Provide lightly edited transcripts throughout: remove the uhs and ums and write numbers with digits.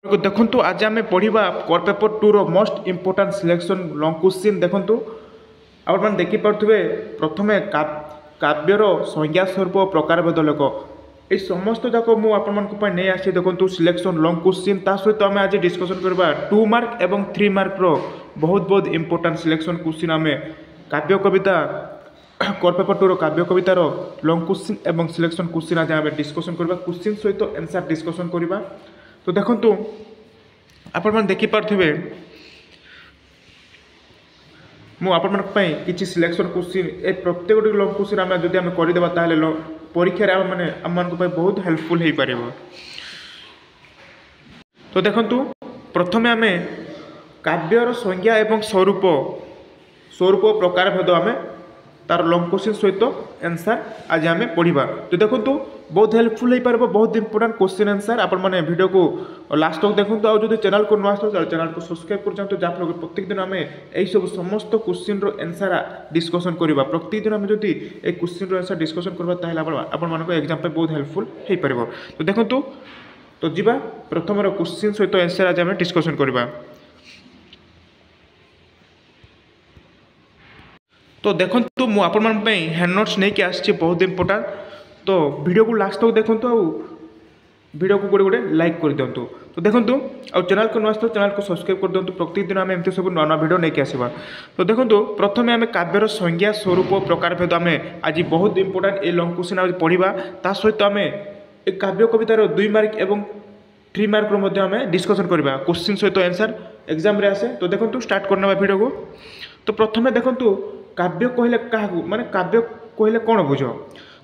देखु आज आम पढ़ा कोर पेपर 2 रो most important selection long question देखु आप देखिपे प्रथम काव्यर संज्ञा स्वरूप प्रकार बदलक ये समस्त जाक मुझे नहीं आसी देखो सिलेक्शन लॉन्ग क्वेश्चन ता सहित आम आज डिस्कसन करवा 2 मार्क एवं 3 मार्क रो बहुत बहुत इंपोर्टेंट सिलेक्शन क्वेश्चन आम काव्य कविता कोर पेपर 2 रो काव्य कवितार लॉन्ग क्वेश्चन एवं सिलेक्शन क्वेश्चन आज आम डिस्कसन करवा क्वेश्चन सहित आंसर डिस्कसन करवा। तो देखो आपण देखिपे मुझे किसी सिलेक्शन क्वेश्चन ए प्रत्येक गोटे लॉन्ग क्वेश्चन आम जब आम करदेबा ताले परीक्षा मैंने आम बहुत हेल्पफुल हो पार। तो देखो प्रथमे आम काव्यर संज्ञा एवं स्वरूप स्वरूप प्रकार भेद आम तार लॉन्ग क्वेश्चन सहित आंसर आज आम पढ़ा। तो देखो बहुत हेल्पफुल हो पार बहुत इंपोर्टेंट क्वेश्चन आंसर आप वीडियो को लास्ट तक देखो। और जो चैनल को नुआ आस चैनल को सब्सक्राइब कर जाओ जहाँफल प्रत्येक दिन आम यही सब समस्त क्वेश्चन आंसर डिस्कसन करवा प्रत्येक दिन आम जब ये क्वेश्चन आंसर डिस्कसन करवा आपण एग्जाम पे बहुत हेल्पफुल हो पार। तो देखो तो जी प्रथम क्वेश्चन सहित आंसर आज आम डिस्कसन करवा। तो देखो मुझे हैंड नोट्स नहीं आसी बहुत इंपोर्टेंट। तो वीडियो को लास्ट तक देखो वीडियो को गोटे लाइक कर दिंतु। तो देखो और चैनल को नुआ चैनल को सब्सक्राइब कर दिंतु प्रत्येक दिन आम एमती सब नुआ नुआ वीडियो नहीं आसवा। तो देखो प्रथम आम काव्यर संज्ञा स्वरूप प्रकार भेद आम आज बहुत इंपोर्टेंट ये लॉन्ग क्वेश्चन आज पढ़ा ता सहित आम एक काव्य कवितार 2 मार्क एवं 3 मार्क आम डिस्कसन करवा क्वेश्चन सहित आंसर एग्जाम रे आसे। तो देखो स्टार्ट करना वीडियो को। तो प्रथमे देखो काव्य कहले क्या माने काव्य कहले कौन बुझ।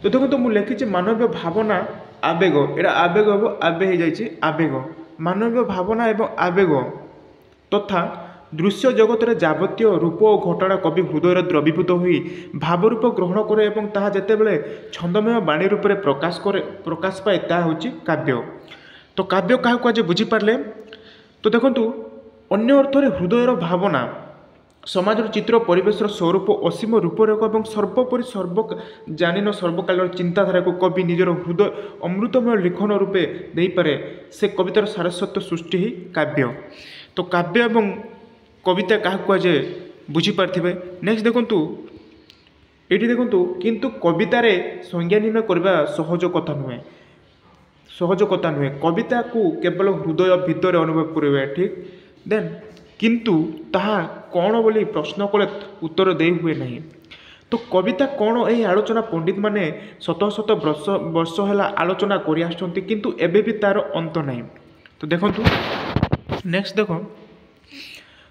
तो देखो मुझे लिखी मानवीय भावना आवेग एटा आवेग हम आबे हो जाए आवेग मानवीय भावना एवं आवेग तथा दृश्य जगत रे जावतीय रूप और घटना कवि हृदय द्रवीभूत हुई भावरूप ग्रहण करे एवं ताहा जेतेबेले छंदमय बाणी रूप में प्रकाश पाए ताहा होची काव्य। तो काव्य क्या कहुए बुझीपारे। तो देखो अन्य अर्थरे हृदयर भावना समाज चित्र परिवेश स्वरूप असीम रूपरेख और सर्वोपरि जानिन सर्वकाल चिंताधारा को कवि निजर हृदय अमृतमय लिखन रूपे दे पारे से कवितार सारस्वत सृष्टि ही काव्य। तो काव्य एवं कविता क्या कहुए बुझीपारे। नेक्स्ट देखु ये देखु किंतु कवितार संज्ञा निर्णय करने सहज कथा नुहे कविता को केवल हृदय भितर अनुभव करेंगे ठीक देन किंतु ताहा कौन बोली प्रश्न कले उत्तर दे हुए नहीं। तो कविता कौन यही आलोचना पंडित माने शत शत वर्ष है आलोचना कर आसुँच किंतु एबे भी तार अंत नहीं। तो देखो नेक्स्ट देखो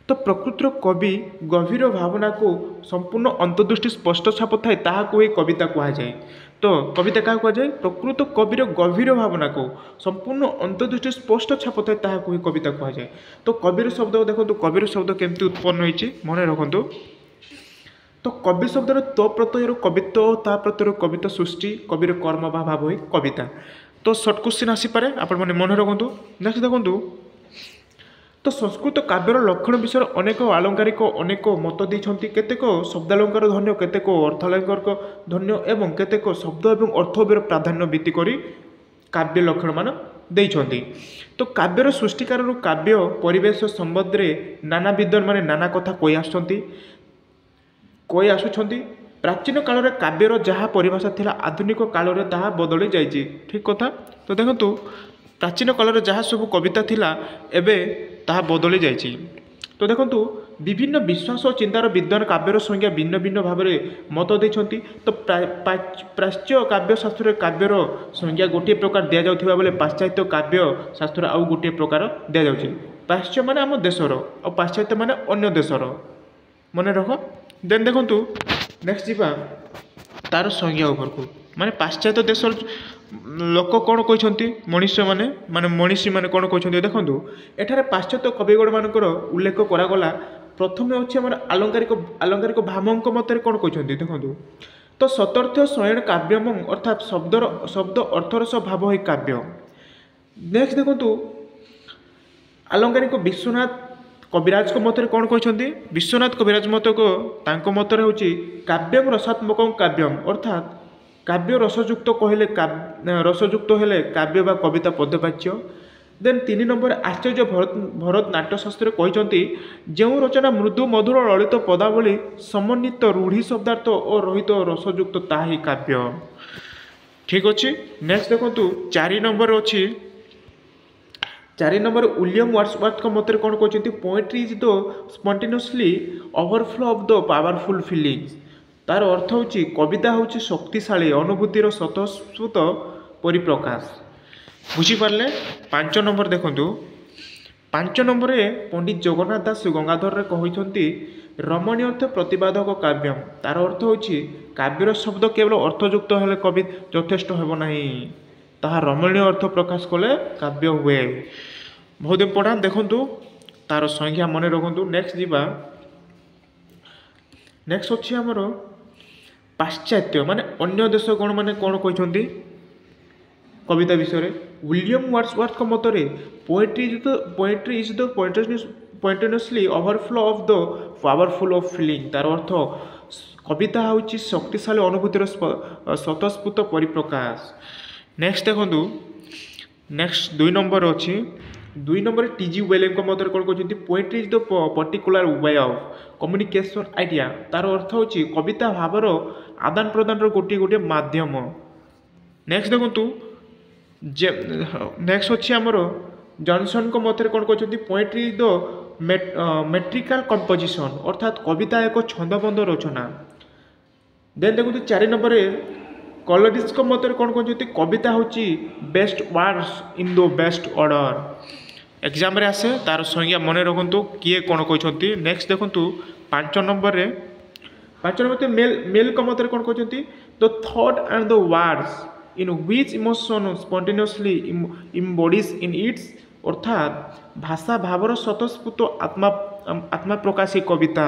तो प्रकृतर कवि गभीर भावना को संपूर्ण अंतर्दृष्टि स्पष्ट छाप थाए ताहाको कविता कहुए। तो कविता क्या कहुए प्रकृत कविर गभीर भावना को संपूर्ण अंतर्दृष्टि स्पष्ट छाप थाए ताहाको कविता कहुए। तो कविर शब्द देखो कविर शब्द केमती उत्पन्न होती मन रखु। तो कवि शब्द तो प्रत्यय कवित्व ता प्रत्यय कविता सृष्टि कविर कर्म बा भाव हुई कविता। तो सर्ट क्वेश्चन आसीपे आप मन रखु। नेक्स्ट देखो तो संस्कृत काव्यर लक्षण विषय अनेक आलंकारिक अनेक मत देते केतेक शब्दालंकार धन्य केतेक अर्थालंकार धन्य एवं केतेक शब्द एवं अर्थवीर प्राधान्य भित्ति करी काव्य लक्षण मान देइछन्ति। तो काव्यर सृष्टिकार काव्य परिवेश संबंध में नाना विद्वान माने नाना कथा कही आसुछन्ति। प्राचीन काल में काव्यर जहाँ परिभाषा थिला आधुनिक काल में ताहा बदली जाइछि ठीक कथा। तो देखो प्राचीन काल में जहाँ सब कविता थिला एबे ताहा बदली जाइछि। तो देखो विभिन्न विश्वास और चिंतार विद्वान काव्यर संज्ञा भिन्न भिन्न भाव में मत देछन्ति। तो प्राच्य काव्य शास्त्र काव्यर संज्ञा गोटे प्रकार दि जाउथिबा बेले पाश्चात्य काव्य शास्त्र आउ गोटे प्रकार दि जाउछि। पाश्चात्य माने आम देशर और पाश्चात्य माने अन्य देशर मन रख। देन देखो नेक्स्ट जीवा तार संज्ञा उपर को माने पाश्चात्य देश लोक कौन कहते मनुष्य माने मनीषी मैंने कौन कहते देखो एठारे पाश्चात्य कविगण मानकर उल्लेख करागला। प्रथम अच्छे आम आलंकारिक भामक मत कौन कहते देखो तो सतर्थ शयन काव्यम अर्थात शब्द अर्थरस भाव है काव्य। नेक्स्ट देखो आलंकारिक विश्वनाथ कविराज को मत कौन कहते विश्वनाथ कविराज मत को मत हूँ काव्यम रसात्मक काव्यम अर्थात काव्य रसयुक्त कहले रसयुक्त हेले काव्य बा कविता पद्यवाच्य देन 3 नंबर आचार्य भरत नाट्यशास्त्र कहते जो रचना मृदु मधुर ललित पदावली समन्वित रूढ़ी शब्दार्थ और रहित रसयुक्त ताही काव्य। ठीक अच्छे। नेक्स्ट देखो 4 नंबर अच्छी 4 नंबर विलियम वर्ड्सवर्थ मत कौन कहते poetry is the spontaneously overflow of the powerful feelings. तार अर्थ हूँ कविता हूँ शक्तिशाली अनुभूतिर स्वतःस्फूर्त परिप्रकाश। बुझीपारे। 5 नंबर देखु 5 नंबर पंडित जगन्नाथ दास गंगाधर कहते रमणीय अर्थ प्रतिपादक काव्यम। तार अर्थ हूँ काव्यर शब्द केवल अर्थयुक्त हेले कवि यथेष्ट होना ताहा रमणीय अर्थ प्रकाश कले काव्य हुए। बहुत इम्पोर्टाट देखु तार संज्ञा मन रखु। नेक्स्ट जीवा नेक्स्ट अच्छी आमर पाश्चात्य माने अन्य देश गण मैंने कौन कहते कविता विषय में विलियम वर्ड्सवर्थ मतरे poetry is the spontaneously overflow of the powerful of feeling. तार अर्थ कविता हूँ शक्तिशाली अनुभूतिर स्वतःस्फूर्त परिप्रकाश। नेक्स्ट देखो नेक्स्ट 2 नंबर अच्छी 2 नंबर टीजी वेलेम मत कौन कहते poetry is the particular way of communication idea. तार अर्थ हूँ कविता भावर आदान प्रदान गोटे गोटे माध्यम। नेक्स्ट देखु नेक्स्ट अच्छी आमर जॉनसन को मत कौन कहते poetry is the metrical composition अर्थात कविता एक छंदबंध रचना। देन देखो 4 नंबर कॉलरिज को मत कौन कहते कविता हूँ best words in the best order. Exam रे आसे तार संज्ञा मन रखु किए कौन कहते। नेक्स्ट देखु 5 नंबर 5 नंबर मेल को मत कौन कहते the thought and the words in which emotion spontaneously embodies in its अर्थात भाषा भावर स्वतःस्फूर्त आत्मा प्रकाशी कविता।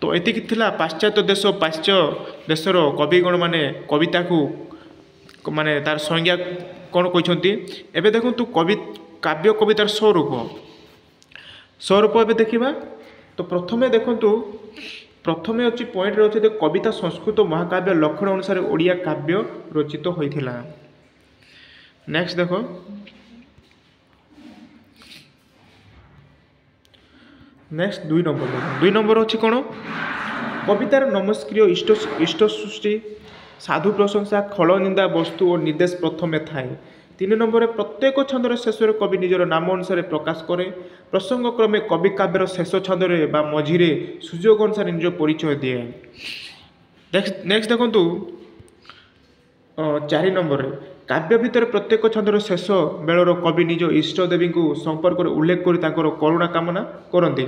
तो एति थिला पाश्चात्य देश पाश्चात्य देशर कविगण माने कविता को माने तार संज्ञा कौन कहते। एबे देखु कवि काव्य कवितार स्वरूप एबे देखिबा। तो प्रथमे देखु प्रथमे अच्छी पॉइंट अच्छे कविता संस्कृत महाकाव्य लक्षण अनुसार ओडिया काव्य रचित होइथिला। नेक्स्ट देखो नेक्स्ट 2 नंबर अच्छी कौन कवितार नमस्क्रिय इष्ट सृष्टि साधु प्रशंसा खल निंदा वस्तु और निर्देश प्रथमे थाए। 3 नंबर प्रत्येक छंदर शेष कवि निजर नाम अनुसार प्रकाश करे प्रसंग क्रमे कवि काव्यर शेष छंदरे बा मझिरे सुजोग अनुसार निज परिचय दिए। नेक्स्ट देखु 4 नंबर काव्य भितर प्रत्येक छंदर शेष बेलर कवि निज इष्ट देवी को संपर्क उल्लेख कर करुणा कामना करते।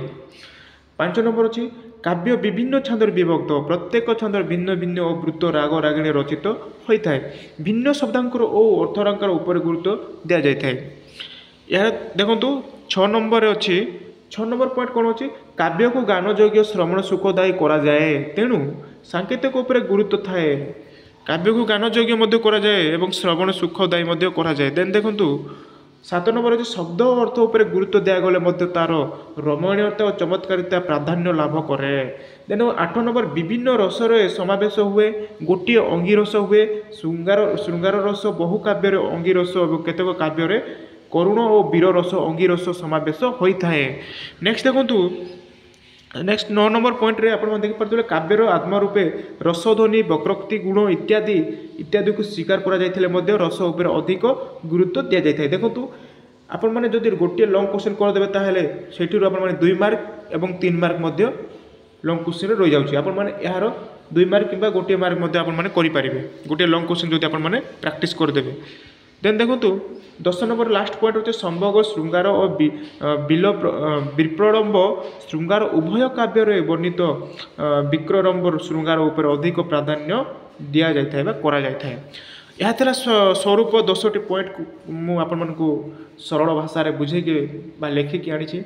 5 नंबर अच्छी काव्य विभिन्न छंदर विभक्त प्रत्येक छंदर भिन्न भिन्न और वृत्त राग रागिणी रचित होता है भिन्न शब्दांकर और अर्थरांकर उपर गुरुत्व दि जाए। यह देखो 6 नंबर अच्छी 6 नंबर पॉइंट कौन अच्छी काव्य को गान योग्य श्रवण सुखदायी करा जाए तेणु सांकेतिक उपर गुरुत्व थाए काव्य को गान योग्य करा जाए एवं श्रवण सुखदायी करा जाए। देन देखो 7 नंबर अच्छे शब्द और अर्थ उपर गुरुत्व दिगले तार रमणीयता और चमत्कारिता प्राधान्य लाभ करे। देन 8 नंबर विभिन्न रसर समावेश हुए गोटे अंगी रस हुए श्रृंगार रस बहु काव्य अंगी रस और केतक काव्य करुण और वीर रस अंगी रस समावेश होता है। नेक्स्ट देखो नेक्स्ट 9 नंबर पॉइंट रे आपण देखि पारथले काव्यर आत्मा रूपे रसध्वनि वक्रोक्ति गुण इत्यादि को स्वीकार करा जायथिले मध्ये रस उपर अधिक गुरुत्व दिया जायथाय। देखंतु आपण माने जदि गोटे लॉन्ग क्वेश्चन कर देबे ताहेले सेठिरु आपण माने 2 मार्क एवं 3 मार्क मध्ये लॉन्ग क्वेश्चन रे रहि जाउछि। आपण माने यार 2 मार्क किबा गोटे मार्क मध्ये आपण माने करि परिबे गोटे लॉन्ग क्वेश्चन जदि आपण माने प्रैक्टिस कर देबे। देन देखंतु 10 नंबर लास्ट पॉइंट होते संभोग श्रृंगार और विप्रलम्ब श्रृंगार उभय काव्य वर्णित विक्रलम्ब श्रृंगार उपर अधिक प्राधान्य दि जाए करा जाए। यह था स्वरूप 10टी पॉइंट मु आपण मानकु सरल भाषा रे बुझे के बा लेखिकी आनी।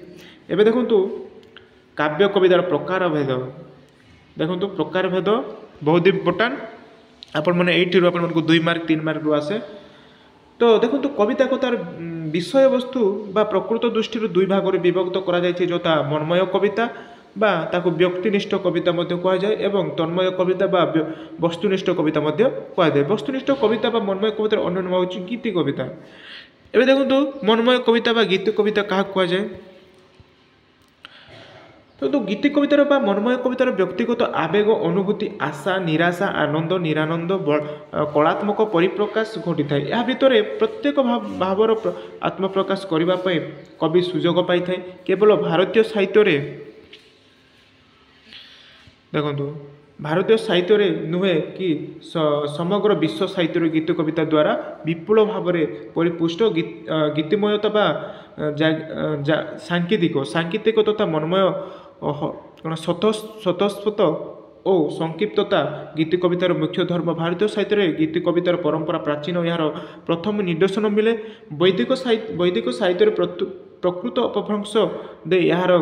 एबे देखंतु काव्य कवितार प्रकार भेद देखंतु प्रकार भेद बहुत इम्पोर्टेंट आपण माने एठी आपण मानकु 2 मार्क 3 मार्क रु आसे। तो देखो कविता को तार विषय वस्तु बा प्रकृत दृष्टि 2 भाग में विभक्त करा जायछि जोता मनमय कविता बा ताको व्यक्तिनिष्ठ कविता मध्य कहा जाए एवं तन्मय कविता बा वस्तुनिष्ठ कविता मध्य कहा जाए। वस्तुनिष्ठ कविता बा मनमय कवितार अन्य नाम होछि गीति कविता। ଏବେ ଦେଖନ୍ତୁ ମନମୟ କବିତା ବା ଗୀତି କବିତା କାହାକୁ କୁହାଯାଏ? କିନ୍ତୁ ଗୀତି କବିତାର ବା ମନମୟ କବିତାର ବ୍ୟକ୍ତିଗତ ଆବେଗ ଅନୁଭୂତି ଆଶା ନିରାଶା ଆନନ୍ଦ ନିରାନନ୍ଦ କଳାତ୍ମକ ପରିପ୍ରକାଶ ଘଟିଥାଏ। ଏହା ଭିତରେ ପ୍ରତ୍ୟେକ ଭାବର ଆତ୍ମପ୍ରକାଶ କରିବା ପାଇଁ କବି ସୁଯୋଗ ପାଇଥାଏ। କେବଳ ଭାରତୀୟ ସାହିତ୍ୟରେ ଦେଖନ୍ତୁ ଭାରତୀୟ ସାହିତ୍ୟରେ ନୁହେଁ କି ସମଗ୍ର ବିଶ୍ୱ ସାହିତ୍ୟରେ ଗୀତ କବିତା ଦ୍ୱାରା ବିପୁଳ ଭାବରେ ପରିପୁଷ୍ଟ ଗୀତିମୟତା ବା ସାଙ୍କେତିକ ତଥା ମନମୟ ସ୍ୱତଃସ୍ଫୂର୍ତ୍ତ ଓ ସଂକ୍ଷିପ୍ତତା ଗୀତି କବିତାର ମୁଖ୍ୟ ଧର୍ମ। ଭାରତୀୟ ସାହିତ୍ୟରେ ଗୀତି କବିତାର ପରମ୍ପରା ପ୍ରାଚୀନ। ଏହାର ପ୍ରଥମ ନିଦର୍ଶନ ମିଳେ ବୈଦିକ ସାହିତ୍ୟରେ ପ୍ରକୃତ ଅପଭ୍ରଂଶ ଦେଇ ଏହାର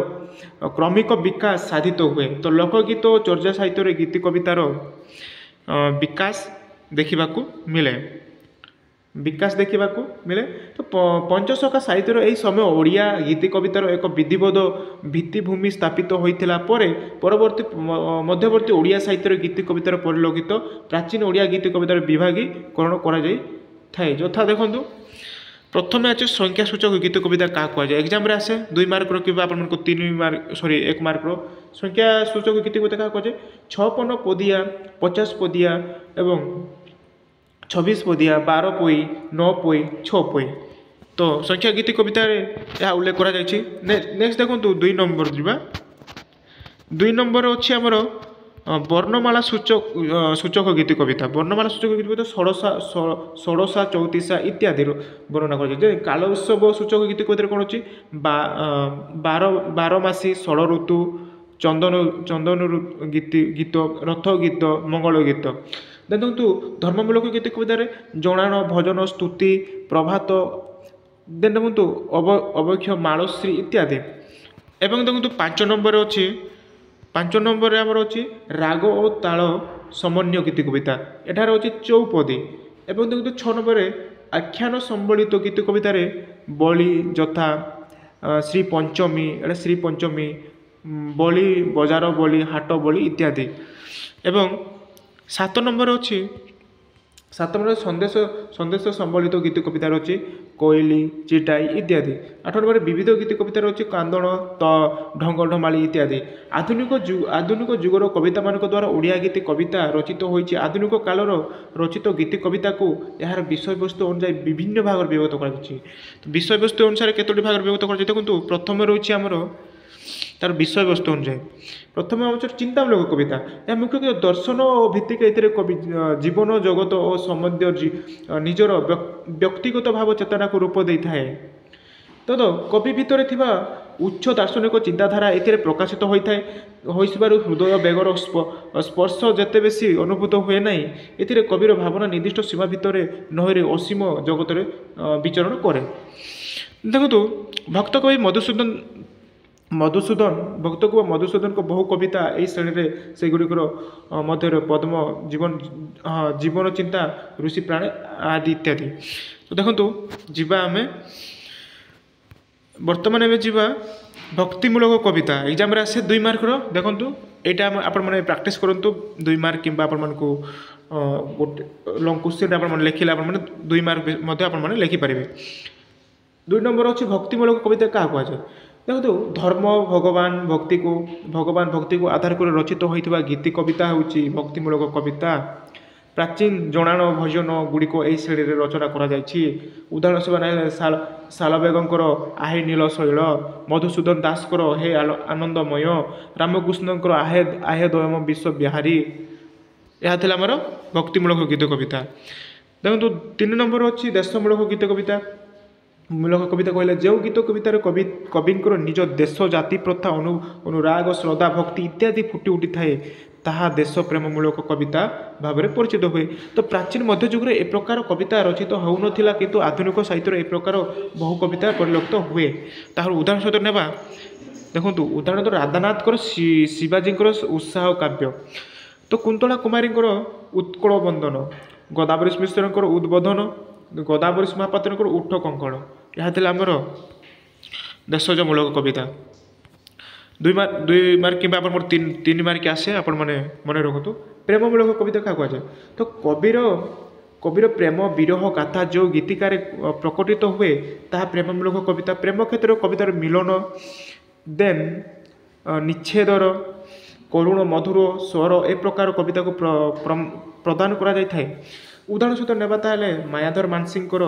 କ୍ରମିକ ବିକାଶ ସାଧିତ ହୁଏ। ତ ଲୋକଗୀତ ଓ ଚର୍ଚ୍ଚା ସାହିତ୍ୟରେ ଗୀତି କବିତାର ବିକାଶ ଦେଖିବାକୁ ମିଳେ। ତ ପଞ୍ଚଶଖା ସାହିତ୍ୟର ଏହି ସମୟ ଓଡ଼ିଆ ଗୀତି କବିତାର ଏକ ବିଧିବଦ୍ଧ ଭିତ୍ତିଭୂମି ସ୍ଥାପିତ ହୋଇଥିଲା ପରେ ମଧ୍ୟବର୍ତ୍ତୀ ଓଡ଼ିଆ ସାହିତ୍ୟରେ ଗୀତି କବିତାର ପରିଲକ୍ଷିତ ପ୍ରାଚୀନ ଓଡ଼ିଆ ଗୀତି କବିତାର ବିଭାଗୀକରଣ କରାଯାଇଥାଏ। ଯଥା ଦେଖନ୍ତୁ ପ୍ରଥମେ ଅଛି ସଂଖ୍ୟା ସୂଚକ ଗୀତ କବିତା କାହାକୁ କୁହାଯାଏ? ଏକ୍ଜାମ୍ରେ ଆସେ 2 ମାର୍କର କିମ୍ବା ଆପଣମାନଙ୍କୁ 1 ମାର୍କର ସଂଖ୍ୟା ସୂଚକ ଗୀତ କବିତା କାହାକୁ କୁହାଯାଏ? 56 ପଦିଆ 50 ପଦିଆ ଏବଂ 26 ପଦିଆ 12 ପୋଇ 9 ପୋଇ 6 ପୋଇ। ତ ସଂଖ୍ୟା ଗୀତି କବିତାରେ ଏହା ଉଲ୍ଲେଖ କରାଯାଇଛି। ନେକ୍ସଟ ଦେଖନ୍ତୁ 2 ନମ୍ବର ଯିବା। 2 ନମ୍ବର ଅଛି ଆମର ବର୍ଣ୍ଣମାଳା ସୂଚକ ଗୀତି କବିତା। ବର୍ଣ୍ଣମାଳା ସୂଚକ ଗୀତି କବିତା ଷୋଡ଼ଶା ଚଉତିଶା ଇତ୍ୟାଦିର ବର୍ଣ୍ଣନା କରାଯାଇଛି। କାଳ ଉତ୍ସବ ସୂଚକ ଗୀତି କବିତାରେ କ'ଣ ଅଛି? 12 ମାସୀ ଷଡ଼ ଋତୁ ଚନ୍ଦନ ଗୀତ ରଥ ଗୀତ ମଙ୍ଗଳ ଗୀତ। ଦେଖନ୍ତୁ ଧର୍ମମୂଳକ ଗୀତି କବିତାରେ ଜଣାଣ ଭଜନ ସ୍ତୁତି ପ୍ରଭାତ ଦେଖନ୍ତୁ ଅବକ୍ଷ ମାଳଶ୍ରୀ ଇତ୍ୟାଦି। ଏବଂ ଦେଖନ୍ତୁ 5 ନମ୍ବରରେ ଆମର ଅଛି ରାଗ ଓ ତାଳ ସମନ୍ୱୟ ଗୀତି କବିତା। ଏଠାରେ ଅଛି ଚୌପଦୀ। ଏବଂ ଦେଖନ୍ତୁ 6 ନମ୍ବରରେ ଆଖ୍ୟାନ ସମ୍ବଳିତ ଗୀତି କବିତାରେ ବଳି ଯଥା ଶ୍ରୀ ପଞ୍ଚମୀ ବଳି ବଜାର ବଳି ହାଟ ବଳି ଇତ୍ୟାଦି। ଏବଂ 7 ନମ୍ବର ଅଛି ସନ୍ଦେଶ ସମ୍ବଳିତ ଗୀତି କବିତାର ଅଛି କୋଇଲି ଚିଟାଇ ଇତ୍ୟାଦି। 8 ନମ୍ବରରେ ବିବିଧ ଗୀତି କବିତାର ଅଛି କାନ୍ଦଣ ଢଙ୍ଗ ଢମାଳି ଇତ୍ୟାଦି। ଆଧୁନିକ ଯୁଗର କବିତାମାନଙ୍କ ଦ୍ୱାରା ଓଡ଼ିଆ ଗୀତି କବିତା ରଚିତ ହୋଇଛି। ଆଧୁନିକ କାଳର ରଚିତ ଗୀତି କବିତାକୁ ଏହାର ବିଷୟବସ୍ତୁ ଅନୁଯାୟୀ ବିଭିନ୍ନ ଭାଗରେ ବିଭକ୍ତ କରାଯାଇଛି। ବିଷୟବସ୍ତୁ ଅନୁସାରେ କେତୋଟି ଭାଗରେ ବିଭକ୍ତ କରାଯାଇଛି? ଦେଖନ୍ତୁ ପ୍ରଥମେ ରହିଛି ଆମର ତାର ବିଷୟବସ୍ତୁ ଅନୁଯାୟୀ। ପ୍ରଥମେ ହେଉଛି ଚିନ୍ତାମୂଳକ କବିତା। ଏହା ମୁଖ୍ୟତଃ ଦର୍ଶନ ଓ ଭିତ୍ତିକ ଏଥିରେ କବି ଜୀବନ ଜଗତ ଓ ସମ୍ବନ୍ଧୀୟ ନିଜର ବ୍ୟକ୍ତିଗତ ଭାବ ଚେତନାକୁ ରୂପ ଦେଇଥାଏ। କବି ଭିତରେ ଥିବା ଉଚ୍ଚ ଦାର୍ଶନିକ ଚିନ୍ତାଧାରା ଏଥିରେ ପ୍ରକାଶିତ ହୋଇଥିବାରୁ ହୃଦୟ ବେଗର ସ୍ପର୍ଶ ଯେତେ ବେଶୀ ଅନୁଭୂତ ହୁଏ ନାହିଁ। ଏଥିରେ କବିର ଭାବନା ନିର୍ଦ୍ଦିଷ୍ଟ ସୀମା ଭିତରେ ନହରି ଅସୀମ ଜଗତରେ ବିଚରଣ କରେ। ଦେଖନ୍ତୁ ଭକ୍ତକବି ମଧୁସୂଦନଙ୍କ ବହୁ କବିତା ଏହି ଶ୍ରେଣୀରେ ସେଗୁଡ଼ିକର ମଧ୍ୟରେ ପଦ୍ମ ଜୀବନ ଚିନ୍ତା ଋଷି ପ୍ରାଣୀ ଆଦି ଇତ୍ୟାଦି। ତ ଦେଖନ୍ତୁ ଆମେ ବର୍ତ୍ତମାନ ଯିବା ଭକ୍ତିମୂଳକ କବିତା। ଏକ୍ଜାମ୍ରେ ଆସେ 2 ମାର୍କର। ଦେଖନ୍ତୁ ଏଇଟା ଆପଣମାନେ ପ୍ରାକ୍ଟିସ୍ କରନ୍ତୁ 2 ମାର୍କ କିମ୍ବା ଆପଣମାନଙ୍କୁ ଗୋଟେ ଲଙ୍ଗ କ୍ୱେଶ୍ଚିନ୍ ଆପଣମାନେ ଲେଖିଲେ ଆପଣମାନେ 2 ମାର୍କ ମଧ୍ୟ ଆପଣମାନେ ଲେଖିପାରିବେ। 2 ନମ୍ବର ଅଛି ଭକ୍ତିମୂଳକ କବିତା କାହାକୁ କୁହାଯାଏ? ଦେଖନ୍ତୁ ଧର୍ମ ଭଗବାନ ଭକ୍ତିକୁ ଆଧାର କରି ରଚିତ ହୋଇଥିବା ଗୀତି କବିତା ହେଉଛି ଭକ୍ତିମୂଳକ କବିତା। ପ୍ରାଚୀନ ଜଣାଣ ଭଜନ ଗୁଡ଼ିକ ଏହି ଶ୍ରେଣୀରେ ରଚନା କରାଯାଇଛି। ଉଦାହରଣ ନେଲେ ଶାଲବେଗଙ୍କର ଆହେ ନୀଳ ଶୈଳ, ମଧୁସୂଦନ ଦାସଙ୍କର ହେ ଆନନ୍ଦମୟ, ରାମକୃଷ୍ଣଙ୍କର ଆହେ ଦୟମ ବିଶ୍ୱ ବିହାରୀ। ଏହା ଥିଲା ଆମର ଭକ୍ତିମୂଳକ ଗୀତ କବିତା। ଦେଖନ୍ତୁ 3 ନମ୍ବର ଅଛି ଦେଶମୂଳକ ଗୀତ କବିତା। ମୂଳକ କବିତା କହିଲେ ଯେଉଁ ଗୀତ କବିତାରେ କବିଙ୍କର ନିଜ ଦେଶ ଜାତି ପ୍ରଥା ଅନୁରାଗ ଶ୍ରଦ୍ଧା ଭକ୍ତି ଇତ୍ୟାଦି ଫୁଟି ଉଠିଥାଏ ତାହା ଦେଶ ପ୍ରେମମୂଳକ କବିତା ଭାବରେ ପରିଚିତ ହୁଏ। ତ ପ୍ରାଚୀନ ମଧ୍ୟଯୁଗରେ ଏ ପ୍ରକାର କବିତା ରଚିତ ହେଉନଥିଲା, କିନ୍ତୁ ଆଧୁନିକ ସାହିତ୍ୟରେ ଏ ପ୍ରକାର ବହୁ କବିତା ପରିଲକ୍ଷିତ ହୁଏ। ତାହାର ଉଦାହରଣ ସହିତ ନେବା। ଦେଖନ୍ତୁ ଉଦାହରଣ ରାଧାନାଥଙ୍କର ଶିବାଜୀଙ୍କର ଉତ୍ସାହ କାବ୍ୟ, ତ କୁନ୍ତଳା କୁମାରୀଙ୍କର ଉତ୍କଳ ବନ୍ଦନ, ଗୋଦାବରୀ ମିଶ୍ରଙ୍କର ଉଦ୍ବୋଧନ, ଗୋଦାବରୀ ମହାପାତ୍ରଙ୍କର ଉଠ କଙ୍କଣ। ଏହା ଥିଲା ଆମର ଦେଶଜ ମୂଳକ କବିତା। 2 ମାର୍କ କିମ୍ବା ଆପଣଙ୍କର 3 ମାର୍କ ଆସେ, ଆପଣମାନେ ମନେ ରଖନ୍ତୁ। ପ୍ରେମମୂଳକ କବିତା କାହାକୁ କୁହାଯାଏ? ତ କବିର कविर प्रेम विरह गाथा जो गीतिकार प्रकटित हुए ताहा प्रेममूलक कविता। प्रेम क्षेत्र कवितार मिलन देन निच्छेदर करुण मधुर स्वर ए प्रकार कविता को प्रदान करा जाय थाए। उदाहरण सहित नेबा ताले मायाधर मानसिंहर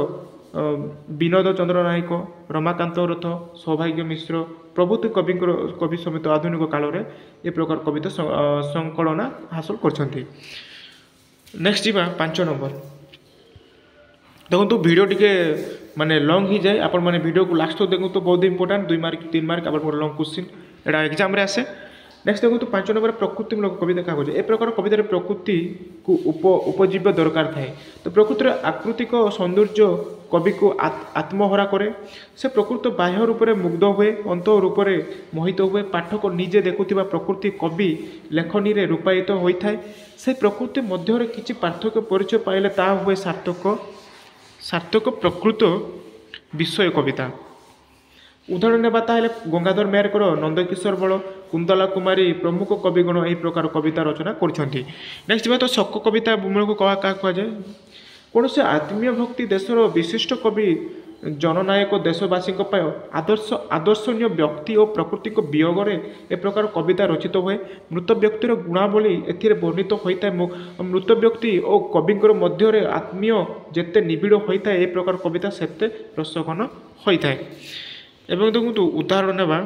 विनोद चंद्र नायक, रमाकांत रथ, सौभाग्य मिश्र प्रभृति कवि समेत आधुनिक काल में ए प्रकार कविता संकलन हासिल करछंती। नेक्स्ट जीवा 5 नंबर। देखो वीडियो टिके माने लॉन्ग ही जाए, आपण माने वीडियो को लास्ट तक देखो तो बहुत इंपोर्टेंट 2 मार्क 3 मार्क आपण लॉन्ग क्वेश्चन एटा एग्जाम रे आसे। नेक्स्ट देखो 5 नंबर प्रकृतिमूलक कविता क्या कहे। ए प्रकार कवितार प्रकृति को उपजीव्य दरकार थाए। तो प्रकृतिर आकृतिक सौंदर्य कवि को आत्महरा करे। से प्रकृत बाह्य रूप से मुग्ध हुए, अंत रूप से मोहित हुए। पाठक निजे देखुथिबा प्रकृति कवि लेखनी रे रूपायित होता है। से प्रकृति मध्य किसी पार्थक्य परिचय पाइले ता हुए सार्थक प्रकृत विषय कविता। उदाहरण नेबा ताहेले गंगाधर मेहरकर नंदकिशोर बल, कुंतला कुमारी प्रमुख कविगण यही प्रकार कविता रचना करछंती। नेक्स्ट बात शक कविता मूलक क्या कहुए। कौन से आत्मीय भक्ति देशर विशिष्ट कवि जननायक देशवासी आदर्शनीय व्यक्ति और प्रकृति को वियोग ए प्रकार कविता रचित हुए। मृत व्यक्तिर गुणावली एथिरे वर्णित होता है। मृत व्यक्ति और कविंकर मध्य आत्मीय जेते निबिड़ होता है ए प्रकार कविता सेते रसघन होता है। एवं देखो उदाहरण नेबा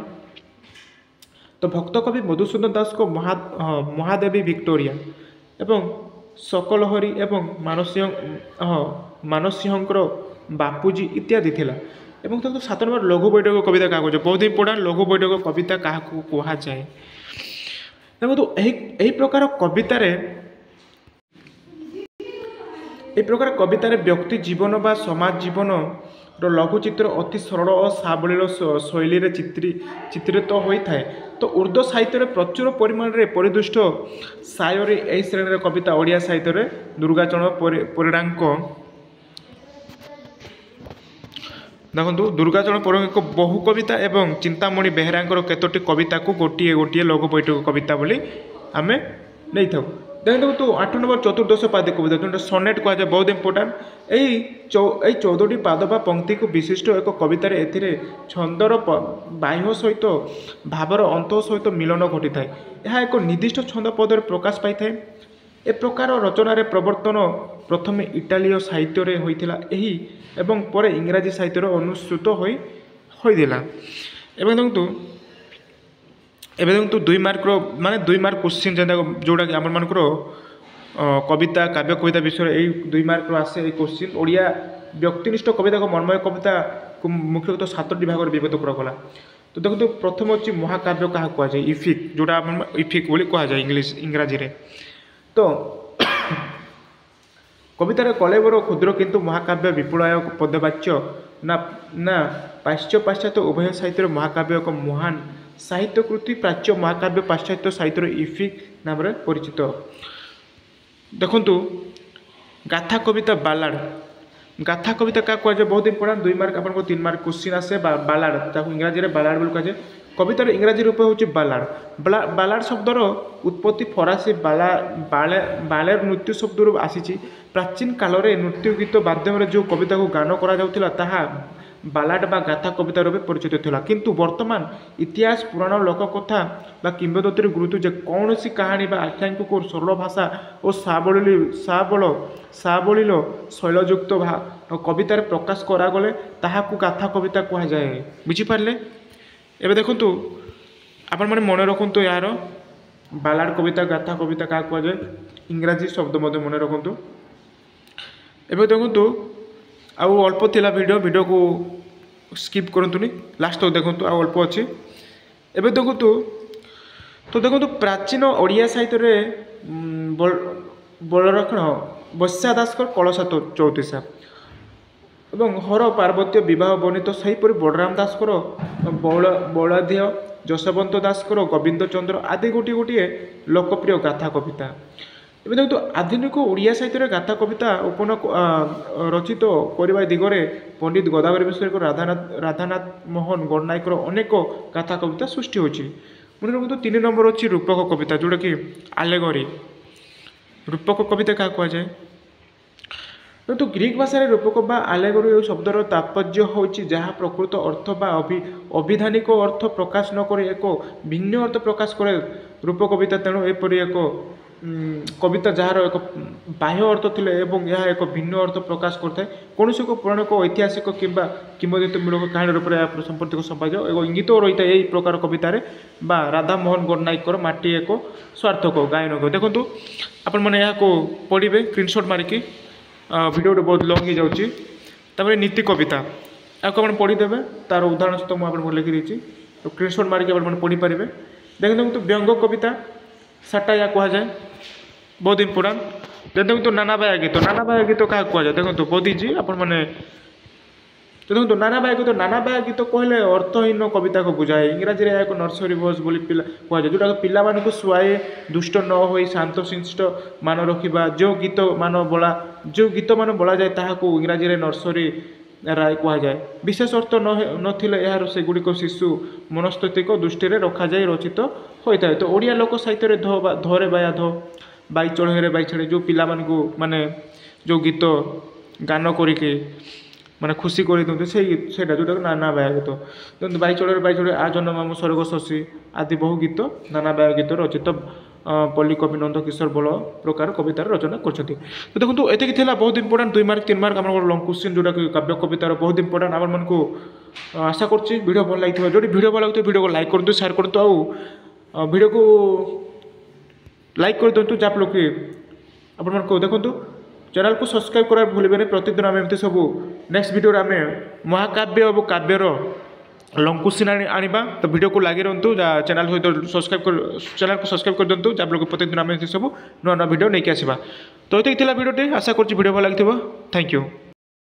तो भक्त कवि मधुसूदन दास को महादेवी विक्टोरिया एवं सकलहरी एवं मानसिंहकर बापूजी इत्यादि थिला। एवं तो 7 नंबर लघु बैठक कविता क्या कहे। बहुत इंपोर्टेंट लघु बैठक कविता क्या कह जाए। देखो तो यही प्रकार कवितार व्यक्ति जीवन बा समाज जीवन लघुचित्र अति सरल और सावलील शैली चित्रित होता है। तो उर्दू साहित्य प्रचुर परिमाण में परिदुष्ट सायरी यही श्रेणी कविता ओडिया साहित्य दुर्गाचरण परिडांक देखो दुर्गाचरण परिडांक बहु कविता एवं चिंतामणि बेहेरांकर केतोटी कविता को गोटे गोटे लघु बैठक कविता बोली आमे नहीं था। देखो तो 8 नंबर चतुर्दश पादी कविता जो सनेट कहुए। बहुत इंपोर्टेंट यही 14टी पाद बा पंक्ति को विशिष्ट एक कवितार एथिरे छंदर बाह्य सहित भावर अंत सहित मिलन घटी थाए। यह एक निर्दिष्ट छंद पदर प्रकाश पाई थाए। ए प्रकार रचनार प्रवर्तन प्रथमे इटालीय साहित्य होइथिला एवं परे इंग्राजी साहित्य अनुसृत होइदिला। एवं देखो 2 मार्क माने 2 मार्क क्वेश्चन जोड़ा कि आम मानकर कविता काव्य कविता विषय यही 2 मार्क आसे ये क्वेश्चन। ओडिया व्यक्तिनिष्ठ कविता को मनमय कविता को मुख्यतः 7टी भाग विभक्त कराला। तो देखो प्रथम अच्छी महाकाव्य क्या कहुए इफिक जोड़ा इफिक बोली कहुए इंग्राजी रे। तो कवितार कलेबर क्षुद्र किंतु महाकाव्य विपुलाय पदवाच्य ना पाश्चात्य उभय साहित्य महाकाव्य एक महान साहित्य कृति प्राच्य महाकाव्य पाश्चात्य साहित्य इफिक नाम परिचित। देखु गाथा कविता बालाड। गाथा कविता क्या कहुए बहुत इंपोर्टेंट 2 मार्क आपको 3 मार्क क्वेश्चन आसे। बालाड ताको इंग्राजी रे बालाड बोली कहुए। कवितार इंग्राजी रूप हूँ बालाड। बालाड शब्दर उत्पत्ति फरासी बालेर नृत्य शब्द आसी। प्राचीन काल में नृत्य गीत माध्यम जो कविता को गान करा बालाड बा गाथा कविता रूप परिचित थिला। किंतु वर्तमान इतिहास पुराण लोककथा बा किंवदंतीर गुरुत्व जे कौन सी कहानी बा आख्यायिका को सरल भाषा और सावलील शैलयुक्त कवितार प्रकाश करागले ताहाकू गाथा कविता कहुए। बुझीपारे। एबे देखंतु आपण माने मन रखंतु यार बालाड कविता गाथा कविता क्या कहुए इंग्राजी शब्द मध्य मन रखंतु। एबे देखंतु आउ अल्प थिला वीडियो को स्किप करंतुनी लास्ट तक देखंतु आउ अल्प अछि। एबे देखंतु तो देखंतु प्राचीन ओडिया साहित्य रे बलरक्षण बस्या दासकर कलशा चौतीसा एवं हर पार्वत्य विवाह वर्णित सहीपरि बलराम दासकर बौलाध्य जशवंत दासकर गोविंद चंद्र आदि गोटे गोटे लोकप्रिय गाथा कविता। एवं देखो आधुनिक ओडिया साहित्य गाथा कविता उपन रचित करने दिगरे पंडित गोदावरी मिश्र राधानाथ मोहन गणनायकर अनेक गाथा कविता सृष्टि होची। मन रखु 3 नंबर अच्छी रूपक कविता जोटा कि आलेगरी। रूपक कविता क्या कहुए କିନ୍ତୁ ଗ୍ରୀକ୍ ଭାଷାରେ ରୂପକ ବା ଆଲେଗୋରି ଏ ଶବ୍ଦର ତାତ୍ପର୍ଯ୍ୟ ହେଉଛି ଯାହା ପ୍ରକୃତ ଅର୍ଥ ବା ଅଭିଧାନିକ ଅର୍ଥ ପ୍ରକାଶ ନ କରି ଏକ ଭିନ୍ନ ଅର୍ଥ ପ୍ରକାଶ କରେ। ରୂପ କବିତା ତେଣୁ ଏପରି ଏକ କବିତା ଯାହାର ଏକ ବାହ୍ୟ ଅର୍ଥ ଥିଲେ ଏବଂ ଏହା ଏକ ଭିନ୍ନ ଅର୍ଥ ପ୍ରକାଶ କରିଥାଏ। କୌଣସି ଏକ ପୌରାଣିକ ଐତିହାସିକ କିମ୍ବା କିମ୍ବଦନ୍ତୀମୂଳକ କାହାଣୀ ରୂପରେ ଏହା ସମ୍ପର୍କିତ ସୌଭାଗ୍ୟ ଏକ ଇଙ୍ଗିତ ରହିଥାଏ। ଏହି ପ୍ରକାର କବିତାରେ ବା ରାଧାମୋହନ ଗଡ଼ନାୟକଙ୍କର ମାଟି ଏକ ସ୍ୱାର୍ଥକ ଗାୟନ। ଦେଖନ୍ତୁ ଆପଣମାନେ ଏହାକୁ ପଢ଼ିବେ ସ୍କ୍ରିନଶଟ୍ ମାରିକି। ଭିଡ଼ିଓଟି ବହୁତ ଲଙ୍ଗ୍ ହେଇଯାଉଛି। ତାପରେ ନୀତି କବିତା ଏହାକୁ ଆପଣ ପଢ଼ିଦେବେ, ତାର ଉଦାହରଣ ସହିତ ମୁଁ ଆପଣଙ୍କୁ ଲେଖିଦେଇଛି, ସ୍କ୍ରିନଶଟ୍ ମାରିକି ଆପଣମାନେ ପଢ଼ିପାରିବେ। ଦେଖନ୍ତୁ ବ୍ୟଙ୍ଗ କବିତା ସାଟାୟା କୁହାଯାଏ, ବହୁତ ଇମ୍ପୋର୍ଟାଣ୍ଟ। ଦେଖନ୍ତୁ ନାନାବାୟା ଗୀତ, ନାନାବାୟା ଗୀତ କାହାକୁ କୁହାଯାଏ? ଦେଖନ୍ତୁ ବୋଧିଜି ଆପଣମାନେ ଦେଖନ୍ତୁ ନାନାବାୟା ଗୀତ, ନାନାବାୟା ଗୀତ କହିଲେ ଅର୍ଥହୀନ କବିତାକୁ ବୁଝାଏ। ଇଂରାଜୀରେ ଏହା ଏକ ନର୍ସରୀ ଭଏସ୍ ବୋଲି କୁହାଯାଏ, ଯେଉଁଟାକି ପିଲାମାନଙ୍କୁ ଶୁଆଏ, ଦୁଷ୍ଟ ନ ହୋଇ ଶାନ୍ତଶିଷ୍ଟ ମାନ ରଖିବା। ଯେଉଁ ଗୀତମାନ ବୋଳାଯାଏ ତାହାକୁ ଇଂରାଜୀରେ ନର୍ସରୀ ରାୟ କୁହାଯାଏ। ବିଶେଷ ଅର୍ଥ ନଥିଲେ ଏହାର ସେଗୁଡ଼ିକ ଶିଶୁ ମନସ୍ତାତ୍ତ୍ୱିକ ଦୃଷ୍ଟିରେ ରଖାଯାଇ ରଚିତ ହୋଇଥାଏ। ତ ଓଡ଼ିଆ ଲୋକ ସାହିତ୍ୟରେ ଧରେ ବାୟା ଧ, ବାଇ ଚଢ଼େଇରେ ବାଇ ଛାଡ଼େ, ଯେଉଁ ପିଲାମାନଙ୍କୁ ମାନେ ଯେଉଁ ଗୀତ ଗାନ କରିକି ମାନେ ଖୁସି କରିଦିଅନ୍ତି ସେଇଟା ଯେଉଁଟାକୁ ନାନାବାୟା ଗୀତ। ଦେଖନ୍ତୁ ବାଇ ଚଢ଼େଇ ଆ ଜହ୍ନ ମାମୁଁ ସ୍ୱର୍ଗ ଶଶୀ ଆଦି ବହୁ ଗୀତ ନାନାବାୟା ଗୀତ ରଚିତ ପଲ୍ଲୀ କବି ନନ୍ଦ କିଶୋର ବଳ ପ୍ରକାର କବିତାର ରଚନା କରିଛନ୍ତି। ତ ଦେଖନ୍ତୁ ଏତିକି ଥିଲା ବହୁତ ଇମ୍ପୋର୍ଟାଣ୍ଟ 2 ମାର୍କ 3 ମାର୍କ ଆମର ଲଙ୍ଗ୍ କ୍ୱେଶ୍ଚିନ୍ ଯେଉଁଟାକି କାବ୍ୟ କବିତାର ବହୁତ ଇମ୍ପୋର୍ଟାଣ୍ଟ। ଆପଣମାନଙ୍କୁ ଆଶା କରୁଛି ଭିଡ଼ିଓ ଭଲ ଲାଗିଥିବ। ଯଦି ଭିଡ଼ିଓ ଭଲ ଲାଗୁଥିବ ଭିଡ଼ିଓକୁ ଲାଇକ୍ କରନ୍ତୁ, ସେୟାର କରନ୍ତୁ, ଆଉ ଭିଡ଼ିଓକୁ ଲାଇକ୍ କରିଦିଅନ୍ତୁ ଯାହାଫଳରେ ଆପଣମାନଙ୍କୁ ଦେଖନ୍ତୁ ଚ୍ୟାନେଲକୁ ସବସ୍କ୍ରାଇବ୍ କରିବା ଭୁଲିବେନି। ପ୍ରତିଦିନ ଆମେ ଏମିତି ସବୁ ନେକ୍ସଟ ଭିଡ଼ିଓରେ ଆମେ ମହାକାବ୍ୟ ଏବଂ କାବ୍ୟର ଲଙ୍ଗ୍ କ୍ୱେଶ୍ଚିନ୍ ଆଣିବା। ତ ଭିଡ଼ିଓକୁ ଲାଗି ରୁହନ୍ତୁ, ଚ୍ୟାନେଲ ସହିତ ଚ୍ୟାନେଲକୁ ସବସ୍କ୍ରାଇବ୍ କରିଦିଅନ୍ତୁ, ଯାହାଫଳରେ ପ୍ରତିଦିନ ଆମେ ଏମିତି ସବୁ ନୂଆ ନୂଆ ଭିଡ଼ିଓ ନେଇକି ଆସିବା। ତ ଏତିକି ଥିଲା ଭିଡ଼ିଓଟି। ଆଶା କରୁଛି ଭିଡ଼ିଓ ଭଲ ଲାଗିଥିବ। Thank you.